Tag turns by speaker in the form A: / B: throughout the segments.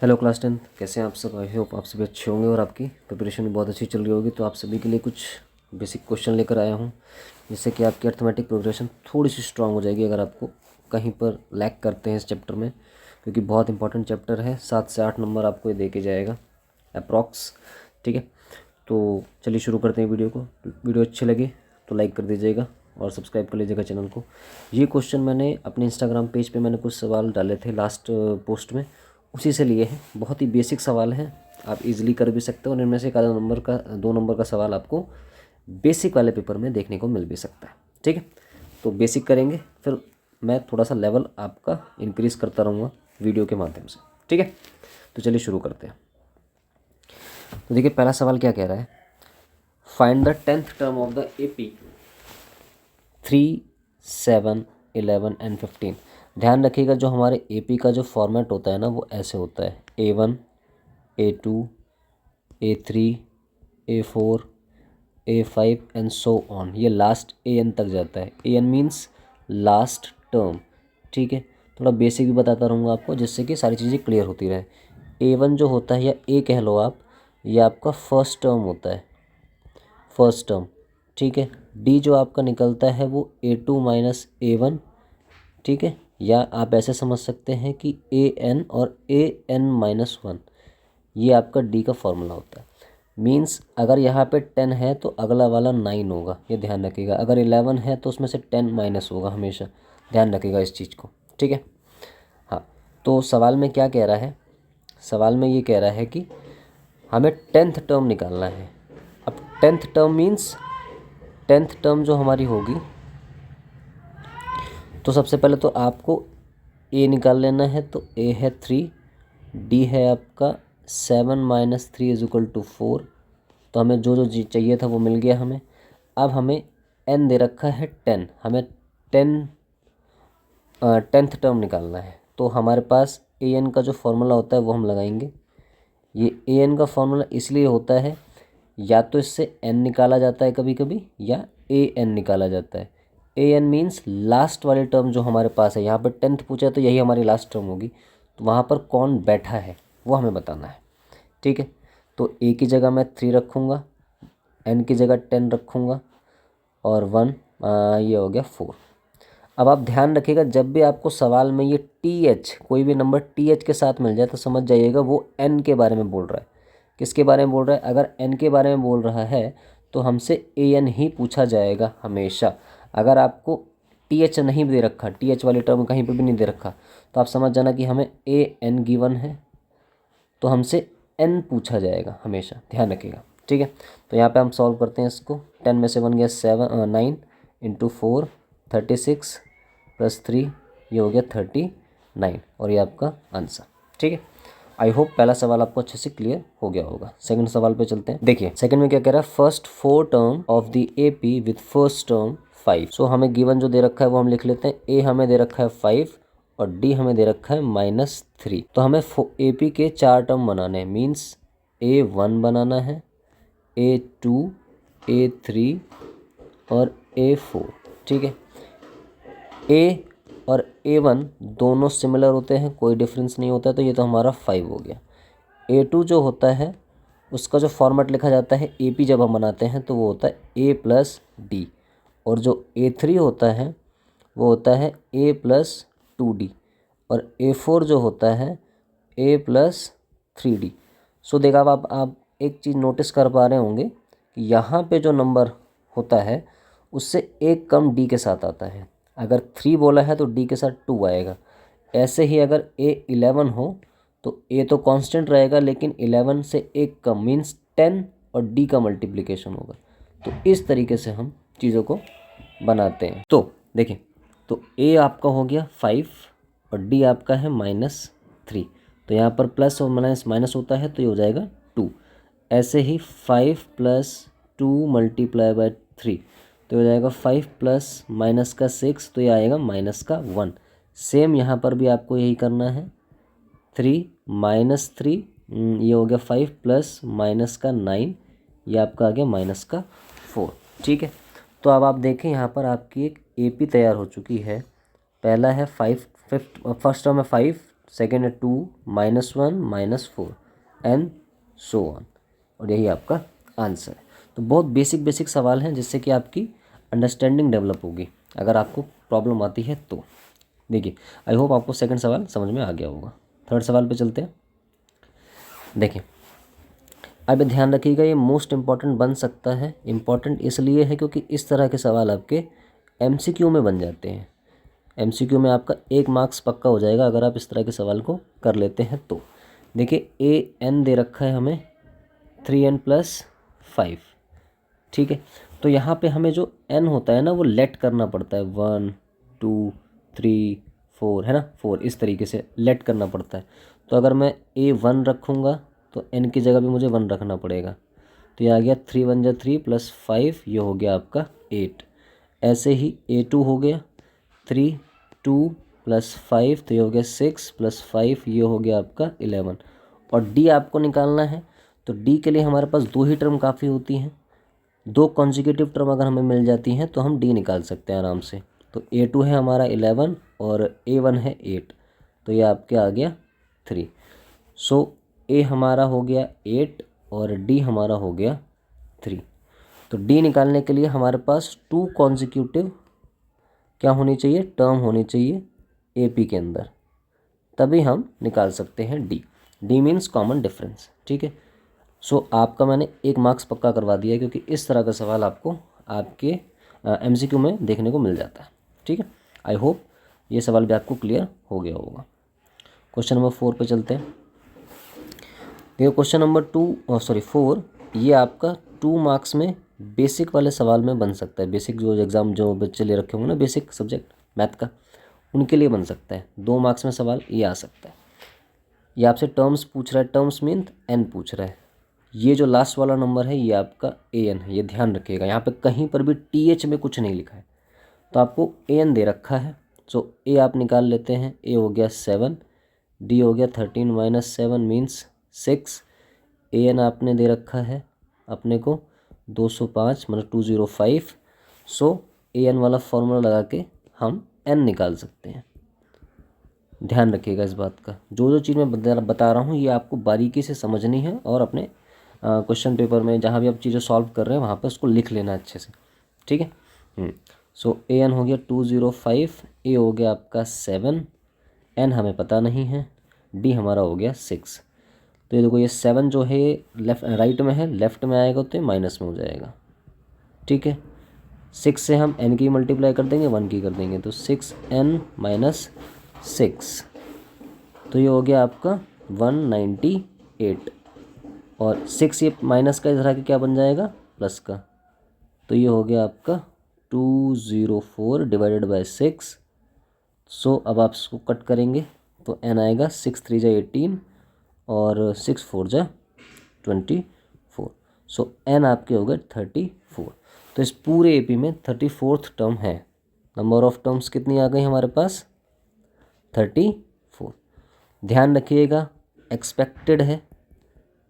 A: Hello class 10, कैसे हैं आप सब। आई होप आप सभी अच्छे होंगे और आपकी प्रिपरेशन भी बहुत अच्छी चल रही होगी। तो आप सभी के लिए कुछ बेसिक क्वेश्चन लेकर आया हूं, जिससे कि आपकी अर्थमेटिक प्रोग्रेशन थोड़ी सी स्ट्रांग हो जाएगी अगर आपको कहीं पर लैक करते हैं इस चैप्टर में, क्योंकि बहुत इंपॉर्टेंट चैप्टर है। 7 से 8 नंबर आपको ये दे के जाएगा अप्रॉक्स। ठीक है, तो चलिए शुरू करते हैं वीडियो को। वीडियो अच्छी लगे तो लाइक कर दीजिएगा और सब्सक्राइब कर लीजिएगा चैनल को। ये क्वेश्चन मैंने अपने इंस्टाग्राम पेज पे मैंने कुछ सवाल डाले थे लास्ट पोस्ट में, उसी से लिए हैं। बहुत ही बेसिक सवाल हैं, आप इजीली कर भी सकते हो और इनमें से एक आधा नंबर का 2 नंबर का सवाल आपको बेसिक वाले पेपर में देखने को मिल भी सकता है। ठीक है, तो बेसिक करेंगे, फिर मैं थोड़ा सा लेवल आपका इंक्रीज़ करता रहूँगा वीडियो के माध्यम से। ठीक है, तो चलिए शुरू करते हैं। तो देखिए पहला सवाल क्या कह रहा है, find the 10th term of the AP 3, 7, 11 and 15। ध्यान रखिएगा जो हमारे AP का जो फॉर्मेट होता है ना, वो ऐसे होता है A1, A2, A3, A4, A5 and so on. ये लास्ट AN तक जाता है। AN means last term. ठीक है, थोड़ा बेसिक भी बताता रहूँगा आपको, जिससे कि सारी चीज़ें क्लियर होती रहे। A1 जो होता है, या A कह लो आप, ये आपका फर्स्ट टर्म होता है, फर्स्ट टर्म। ठीक है, D जो आपका निकलता है वो A2 माइनस A1। ठीक है, या आप ऐसे समझ सकते हैं कि AN और AN माइनस 1, ये आपका D का फॉर्मूला होता है। मीन्स अगर यहाँ पे 10 है तो अगला वाला 9 होगा, ये ध्यान रखिएगा। अगर 11 है तो उसमें से 10 माइनस होगा हमेशा, ध्यान रखिएगा इस चीज़ को। ठीक है, हाँ। तो सवाल में क्या कह रहा है, सवाल में ये कह रहा है कि हमें 10th टर्म निकालना है। अब 10th term means 10th term जो हमारी होगी, तो सबसे पहले तो आपको A निकाल लेना है। तो A है 3, D है आपका 7 माइनस 3 इज इक्वल टू 4। तो हमें जो जो चाहिए था वो मिल गया हमें। अब हमें N दे रखा है 10, हमें 10th टर्म निकालना है। तो हमारे पास AN का जो फॉर्मूला होता है वो हम लगाएंगे। ये AN का फॉर्मूला इसलिए होता है, या तो इससे N निकाला जाता है कभी कभी, या AN निकाला जाता है। AN मीन्स लास्ट वाली टर्म जो हमारे पास है। यहाँ पर 10th पूछा तो यही हमारी लास्ट टर्म होगी, तो वहाँ पर कौन बैठा है वो हमें बताना है। ठीक है, तो A की जगह मैं 3 रखूँगा, N की जगह 10 रखूँगा और 1, ये हो गया 4। अब आप ध्यान रखिएगा, जब भी आपको सवाल में ये TH, कोई भी नंबर TH के साथ मिल जाए तो समझ जाइएगा वो N के बारे में बोल रहा है। किसके बारे में बोल रहा है? अगर N के बारे में बोल रहा है तो हमसे AN ही पूछा जाएगा हमेशा। अगर आपको TH नहीं दे रखा, TH वाली टर्म कहीं पर भी नहीं दे रखा, तो आप समझ जाना कि हमें AN गिवन है, तो हमसे N पूछा जाएगा हमेशा, ध्यान रखिएगा। ठीक है, तो यहाँ पे हम सॉल्व करते हैं इसको। 10 में से 1 गया 9 इंटू 4 36 प्लस 3, ये हो गया 39 और ये आपका आंसर। ठीक है, आई होप पहला सवाल आपको अच्छे से क्लियर हो गया होगा। सेकंड सवाल पे चलते हैं। देखिए सेकंड में क्या कह रहा है, first 4 term of the AP with first term 5। सो हमें गिवन जो दे रखा है वो हम लिख लेते हैं। A हमें दे रखा है 5 और D हमें दे रखा है -3। तो हमें AP के 4 टर्म बनाने हैं। मीन्स A1 बनाना है, A2, A3 और A4। ठीक है, A और A1 दोनों सिमिलर होते हैं, कोई डिफरेंस नहीं होता है, तो ये तो हमारा 5 हो गया। A2 जो होता है उसका जो फॉर्मेट लिखा जाता है AP जब हम बनाते हैं तो वो होता है A प्लस D, और जो A3 होता है वो होता है A प्लस 2D, और A4 जो होता है A प्लस 3D। सो देखा आप एक चीज़ नोटिस कर पा रहे होंगे कि यहाँ पे जो नंबर होता है उससे एक कम D के साथ आता है। अगर 3 बोला है तो D के साथ 2 आएगा। ऐसे ही अगर A11 हो तो A तो कांस्टेंट रहेगा, लेकिन 11 से एक कम मीन्स 10 और D का मल्टीप्लिकेशन होगा। तो इस तरीके से हम चीज़ों को बनाते हैं। तो देखिए, तो A आपका हो गया 5 और D आपका है -3। तो यहाँ पर प्लस और माइनस होता है तो ये हो जाएगा 2। ऐसे ही 5 + 2 × 3 तो हो जाएगा 5 प्लस माइनस का 6, तो ये आएगा -1। सेम यहाँ पर भी आपको यही करना है। 3 -3, ये हो गया 5 प्लस माइनस का 9, ये आपका आ गया -4। ठीक है, तो अब आप देखें यहाँ पर आपकी एक AP तैयार हो चुकी है। पहला है 5, फर्स्ट टर्म है 5, सेकेंड है 2 -1 -4 एंड सो ऑन, और यही आपका आंसर है। तो बहुत बेसिक बेसिक सवाल हैं जिससे कि आपकी अंडरस्टैंडिंग डेवलप होगी अगर आपको प्रॉब्लम आती है तो। देखिए आई होप आपको सेकंड सवाल समझ में आ गया होगा। थर्ड सवाल पे चलते हैं। देखिए अब ध्यान रखिएगा, ये मोस्ट इम्पॉर्टेंट बन सकता है। इम्पॉर्टेंट इसलिए है क्योंकि इस तरह के सवाल आपके एमसीक्यू में बन जाते हैं। एमसीक्यू में आपका 1 मार्क्स पक्का हो जाएगा अगर आप इस तरह के सवाल को कर लेते हैं तो। देखिए ए एन दे रखा है हमें 3n+5, ठीक है। तो यहाँ पे हमें जो n होता है ना वो लेट करना पड़ता है, 1 2 3 4 है ना, 4 इस तरीके से लेट करना पड़ता है। तो अगर मैं A1 रखूँगा तो n की जगह भी मुझे 1 रखना पड़ेगा। तो ये आ गया 3 1 जा 3 +5, ये हो गया आपका 8। ऐसे ही A2 हो गया 3 2 +5, तो ये हो गया 6 +5, ये हो गया आपका 11। और D आपको निकालना है तो D के लिए हमारे पास 2 ही टर्म काफ़ी होती हैं। 2 कॉन्जिक्यूटिव टर्म अगर हमें मिल जाती हैं तो हम D निकाल सकते हैं आराम से। तो A2 है हमारा 11 और A1 है 8, तो ये आपके आ गया 3। सो A हमारा हो गया 8 और D हमारा हो गया 3। तो D निकालने के लिए हमारे पास 2 कॉन्जिक्यूटिव क्या होनी चाहिए, टर्म होनी चाहिए AP के अंदर, तभी हम निकाल सकते हैं D। D means common difference, ठीक है। सो आपका मैंने 1 मार्क्स पक्का करवा दिया है क्योंकि इस तरह का सवाल आपको आपके MCQ में देखने को मिल जाता है, ठीक है। आई होप ये सवाल भी आपको क्लियर हो गया होगा। क्वेश्चन नंबर 4 पे चलते हैं। देखो क्वेश्चन नंबर 4 ये आपका 2 मार्क्स में बेसिक वाले सवाल में बन सकता है। बेसिक जो एग्ज़ाम जो बच्चे ले रखे होंगे ना, बेसिक सब्जेक्ट मैथ का, उनके लिए बन सकता है। 2 मार्क्स में सवाल ये आ सकता है। ये आपसे टर्म्स पूछ रहा है, टर्म्स मीन n पूछ रहा है। ये जो लास्ट वाला नंबर है ये आपका an है, ये ध्यान रखिएगा। यहाँ पे कहीं पर भी th में कुछ नहीं लिखा है, तो आपको an दे रखा है। सो a आप निकाल लेते हैं, a हो गया 7, d हो गया 13 - 7 मीन्स 6, an आपने दे रखा है अपने को 205 मतलब 205। सो an वाला फॉर्मूला लगा के हम n निकाल सकते हैं। ध्यान रखिएगा इस बात का, जो चीज़ मैं बता रहा हूँ ये आपको बारीकी से समझनी है और अपने क्वेश्चन पेपर में जहाँ भी आप चीज़ें सॉल्व कर रहे हैं वहाँ पर उसको लिख लेना अच्छे से, ठीक है। सो an हो गया 205, a हो गया आपका 7, n हमें पता नहीं है, d हमारा हो गया 6। तो ये देखो ये 7 जो है लेफ्ट राइट में है, लेफ्ट में आएगा तो ये माइनस में हो जाएगा, ठीक है। 6 से हम n की मल्टीप्लाई कर देंगे, 1 की कर देंगे, तो 6n - 6, तो ये हो गया आपका 198। और 6 ये माइनस का इधर आके क्या बन जाएगा, प्लस का, तो ये हो गया आपका 204 डिवाइडेड बाय 6। सो अब आप इसको कट करेंगे तो n आएगा 6 3 जा 18 और 6 4 जा 24। सो n आपके हो गए 34। तो इस पूरे AP में 34th टर्म है। नंबर ऑफ टर्म्स कितनी आ गई हमारे पास, 34। ध्यान रखिएगा एक्सपेक्टेड है,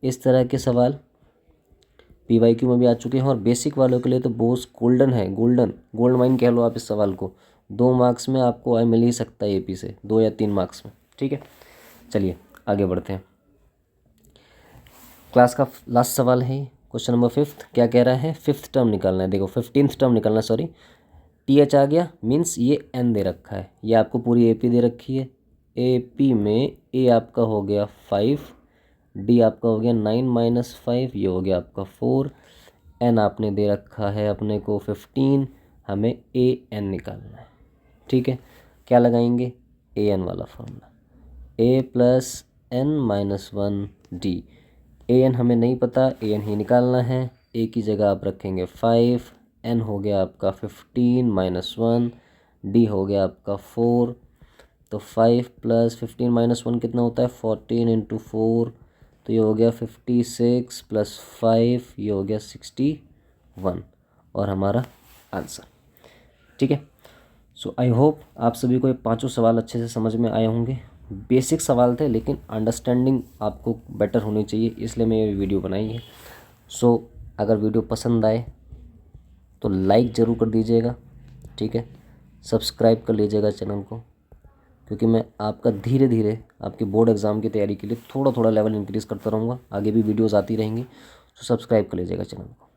A: इस तरह के सवाल PYQ में भी आ चुके हैं और बेसिक वालों के लिए तो बहुत गोल्डन है, गोल्ड माइन कह लो आप इस सवाल को। 2 मार्क्स में आपको मिल ही सकता है AP से, 2 या 3 मार्क्स में, ठीक है। चलिए आगे बढ़ते हैं। क्लास का लास्ट सवाल है क्वेश्चन नंबर 5। क्या कह रहा है, 5th टर्म निकालना है। देखो 15th टर्म निकालना है, सॉरी TH आ गया मीन्स ये n दे रखा है, ये आपको पूरी AP दे रखी है। AP में A आपका हो गया 5, D आपका हो गया 9 - 5, ये हो गया आपका 4, n आपने दे रखा है अपने को 15, हमें AN निकालना है, ठीक है। क्या लगाएंगे, AN वाला formula, A + n - 1 D। AN हमें नहीं पता, AN ही निकालना है। A की जगह आप रखेंगे 5, n हो गया आपका 15 - 1, D हो गया आपका 4। तो 5 + 15 - 1 कितना होता है, 14 × 4, तो ये हो गया 56 + 5, ये हो गया 61 और हमारा आंसर, ठीक है। सो आई होप आप सभी को ये 5 सवाल अच्छे से समझ में आए होंगे। बेसिक सवाल थे लेकिन अंडरस्टैंडिंग आपको बेटर होनी चाहिए, इसलिए मैं ये वीडियो बनाई है। सो अगर वीडियो पसंद आए तो लाइक ज़रूर कर दीजिएगा, ठीक है। सब्सक्राइब कर लीजिएगा चैनल को, क्योंकि मैं आपका धीरे धीरे आपके बोर्ड एग्ज़ाम की तैयारी के लिए थोड़ा थोड़ा लेवल इंक्रीज़ करता रहूँगा। आगे भी वीडियोज़ आती रहेंगी, तो सब्सक्राइब कर लीजिएगा चैनल को।